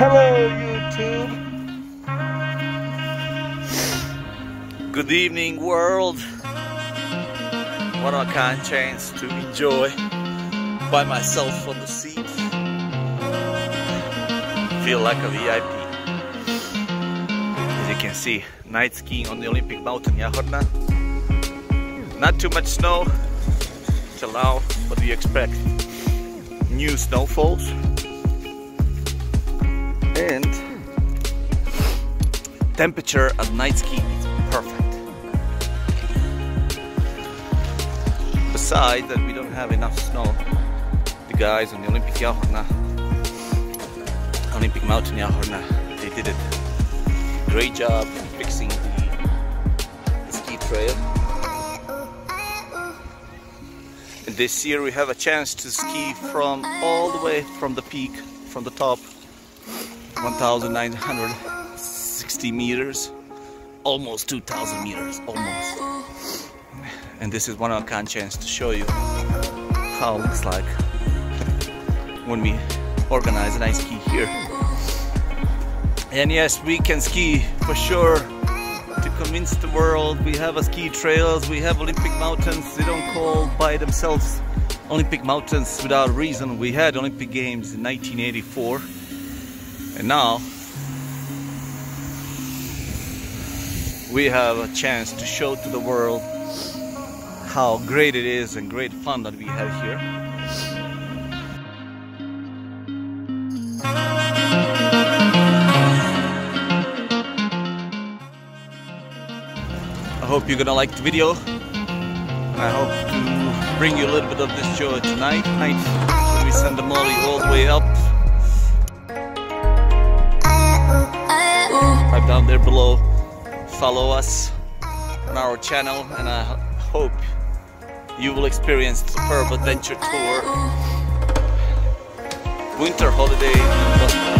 Hello YouTube! Good evening world! What a kind chance to enjoy by myself on the seat. Feel like a VIP. As you can see, night skiing on the Olympic mountain Jahorina. Not too much snow till now, but we expect new snowfalls. And temperature at night ski is perfect. Besides that, we don't have enough snow. The guys on the Olympic mountain Jahorina, they did it. Great job fixing the ski trail. And this year we have a chance to ski from all the way from the peak, from the top. 1,960 meters, almost 2,000 meters, almost. And this is one of a kind chance to show you how it looks like when we organize an ice ski here. And yes, we can ski for sure. To convince the world, we have a ski trails, we have Olympic mountains. They don't call by themselves Olympic mountains without a reason. We had Olympic Games in 1984. And now we have a chance to show to the world how great it is and great fun that we have here. I hope you're gonna like the video. I hope to bring you a little bit of this joy tonight when we send the molly all the way up. Right down there below, follow us on our channel, and I hope you will experience the Superb Adventure Tour winter holiday in Bosnia